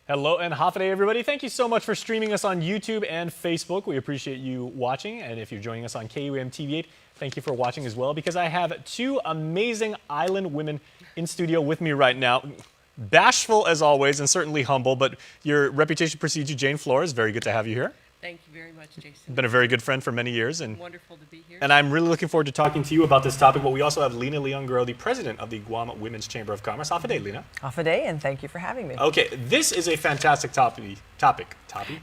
Hello and Hafa everybody. Thank you so much for streaming us on YouTube and Facebook. We appreciate you watching. And if you're joining us on KUAM TV8, thank you for watching as well, because I have two amazing island women in studio with me right now. Bashful as always and certainly humble, but your reputation precedes you. Jane Flores, very good to have you here. Thank you very much, Jason. Been a very good friend for many years. And wonderful to be here. And I'm really looking forward to talking to you about this topic. But we also have Lena Leon-Gro, the president of the Guam Women's Chamber of Commerce. Hafa day, Lena. Hafa day, and thank you for having me. Okay, this is a fantastic topic, ladies.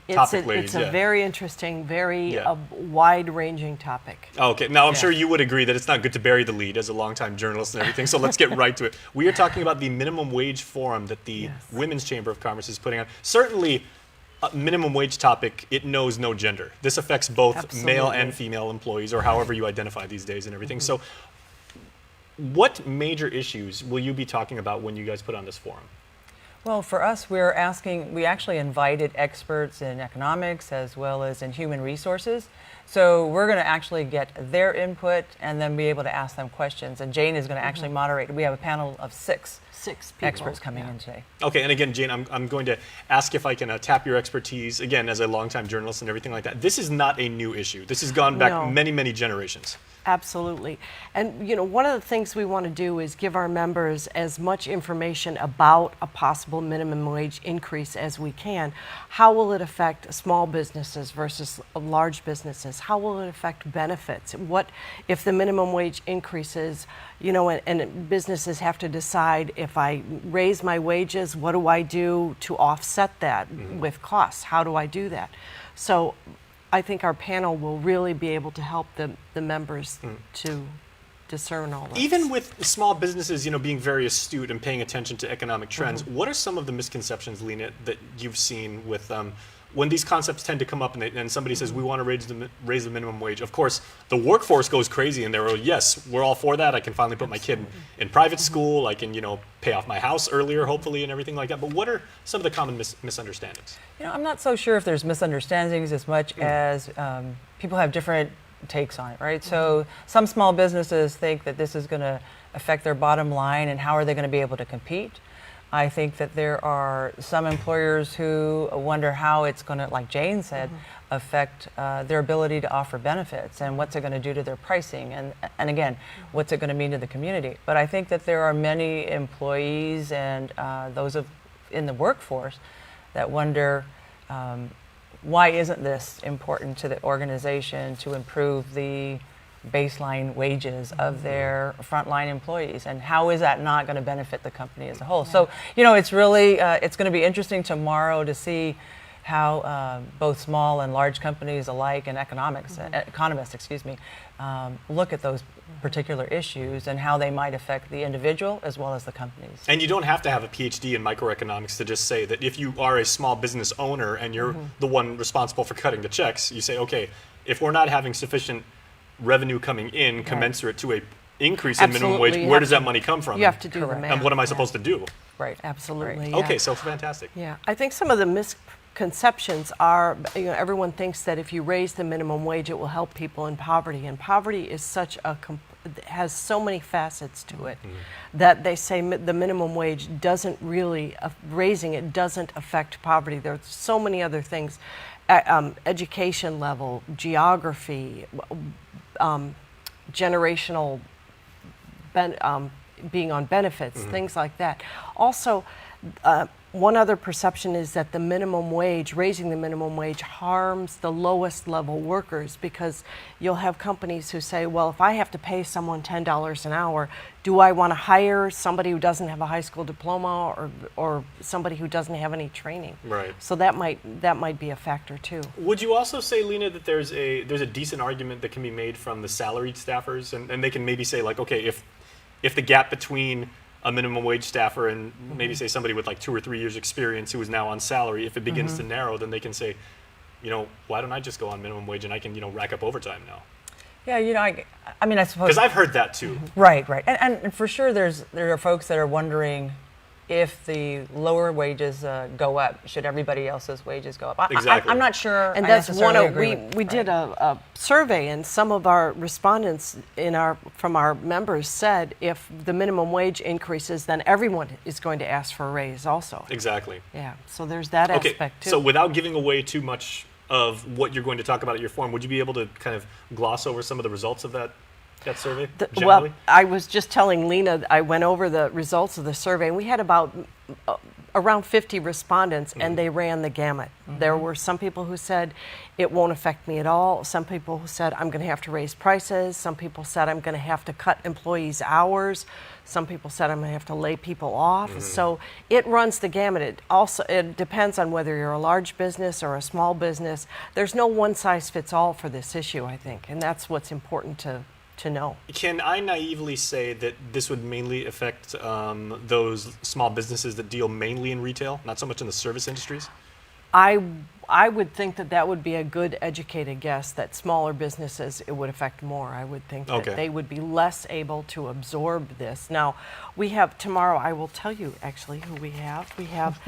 It's a very interesting, very wide-ranging topic. Okay, now I'm sure you would agree that it's not good to bury the lead as a longtime journalist and everything, so let's get right to it. We are talking about the minimum wage forum that the Women's Chamber of Commerce is putting on. Certainly, minimum wage topic, it knows no gender. This affects both male and female employees, or however you identify these days and everything. So what major issues will you be talking about when you guys put on this forum? Well, for us, we actually invited experts in economics as well as in human resources. So we're going to actually get their input and then be able to ask them questions. And Jane is going to actually moderate. We have a panel of six people, experts coming in today. Okay, and again, Jane, I'm going to ask if I can tap your expertise, again, as a longtime journalist and everything like that. This is not a new issue. This has gone back many, many generations. Absolutely. And, you know, one of the things we want to do is give our members as much information about a possible minimum wage increase as we can. How will it affect small businesses versus large businesses? How will it affect benefits? What if the minimum wage increases, you know, and businesses have to decide, if I raise my wages, what do I do to offset that with costs? How do I do that? So I think our panel will really be able to help the members to discern all this. Even with small businesses, you know, being very astute and paying attention to economic trends, what are some of the misconceptions, Lena, that you've seen with when these concepts tend to come up and somebody says, we want to raise the minimum wage? Of course, the workforce goes crazy and they're, yes, we're all for that. I can finally put my kid in private school. I can, you know, pay off my house earlier, hopefully, and everything like that. But what are some of the common misunderstandings? You know, I'm not so sure if there's misunderstandings as much as people have different takes on it, right? So some small businesses think that this is going to affect their bottom line, and how are they going to be able to compete? I think that there are some employers who wonder how it's going to, like Jane said, affect their ability to offer benefits, and what's it going to do to their pricing, and again, what's it going to mean to the community. But I think that there are many employees and those in the workforce that wonder, why isn't this important to the organization to improve the baseline wages of their frontline employees, and how is that not going to benefit the company as a whole? So, you know, it's really it's going to be interesting tomorrow to see how both small and large companies alike, and economists, excuse me, look at those particular issues and how they might affect the individual as well as the companies. And you don't have to have a PhD in microeconomics to just say that if you are a small business owner and you're the one responsible for cutting the checks, you say, okay, if we're not having sufficient revenue coming in commensurate to a increase in minimum wage, where does that money come from? You have to do the math. And what am I supposed to do? Right. Absolutely. Okay, so fantastic. Yeah, I think some of the misconceptions are, you know, everyone thinks that if you raise the minimum wage, it will help people in poverty, and poverty is such has so many facets to it that they say the minimum wage doesn't really, raising it doesn't affect poverty. There's so many other things, education level, geography, generational being on benefits, things like that. Also, one other perception is that the minimum wage, raising the minimum wage, harms the lowest level workers, because you'll have companies who say, well, if I have to pay someone $10 an hour, do I want to hire somebody who doesn't have a high school diploma or somebody who doesn't have any training? Right. So that might be a factor too. Would you also say, Lena, that there's a decent argument that can be made from the salaried staffers, and they can maybe say, like, okay, if the gap between a minimum wage staffer and maybe say somebody with like 2 or 3 years experience who is now on salary, if it begins to narrow, then they can say, you know, why don't I just go on minimum wage and I can, you know, rack up overtime now? Yeah, you know, I mean, I suppose, because I've heard that too. Right. And for sure there are folks that are wondering if the lower wages go up, should everybody else's wages go up? Exactly. I'm not sure. And I that's one necessarily of, agree we with- did right. a survey, and some of our respondents from our members said if the minimum wage increases, then everyone is going to ask for a raise also. Exactly. Yeah, so there's that Okay, aspect too. so without giving away too much of what you're going to talk about at your forum, would you be able to kind of gloss over some of the results of that survey, Well, generally? I was just telling Lena, I went over the results of the survey, and we had about around 50 respondents, and they ran the gamut. There were some people who said, it won't affect me at all. Some people who said, I'm going to have to raise prices. Some people said, I'm going to have to cut employees' hours. Some people said, I'm going to have to lay people off. So it runs the gamut. It depends on whether you're a large business or a small business. There's no one size fits all for this issue, I think, and that's what's important to know. Can I naively say that this would mainly affect those small businesses that deal mainly in retail, not so much in the service industries? I would think that would be a good educated guess, that smaller businesses it would affect more. I would think that Okay. they would be less able to absorb this. Now, we have tomorrow, I will tell you actually who we have. We have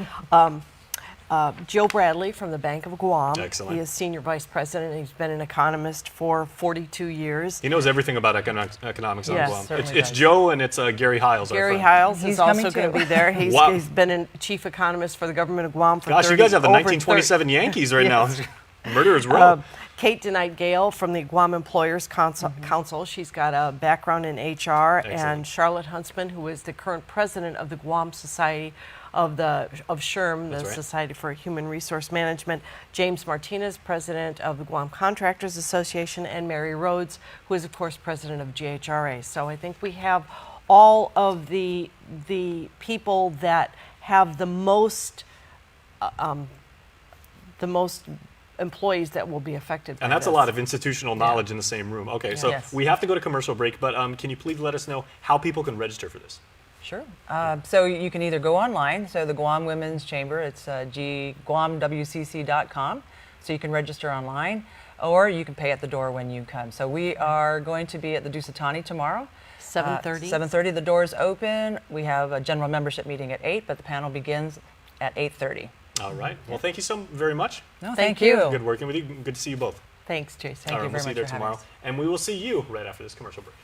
Joe Bradley from the Bank of Guam. Excellent. He is Senior Vice President. He's been an economist for 42 years. He knows everything about economics on Yes, Guam. certainly It's does. Joe and it's Gary Hiles. our Gary friend. Hiles He's is also coming going to too. be there. He's, Wow. he's been a chief economist for the government of Guam for Gosh, 30, you guys have the over 1927 Yankees right Yes. now. Murderers Row. Kate DeKnight Gale from the Guam Employers Council. She's got a background in HR. Excellent. And Charlotte Huntsman, who is the current president of the Guam Society of SHRM, the That's right. Society for Human Resource Management. James Martinez, president of the Guam Contractors Association, and Mary Rhodes, who is, of course, president of GHRA. So I think we have all of the people that have the most employees that will be affected by And that's a this. lot of institutional knowledge in the same room. Okay, so Yes. we have to go to commercial break, but can you please let us know how people can register for this? Sure. So you can either go online, so the Guam Women's Chamber, it's guamwcc.com, so you can register online, or you can pay at the door when you come. So we are going to be at the Dusatani tomorrow. 7:30. 7:30, the doors open. We have a general membership meeting at 8, but the panel begins at 8:30. All right. Well, thank you so very much. No, Thank thank you. you. Good working with you. Good to see you both. Thanks, Jason. Thank All you right, we'll very see you much there for having tomorrow. us. And we will see you right after this commercial break.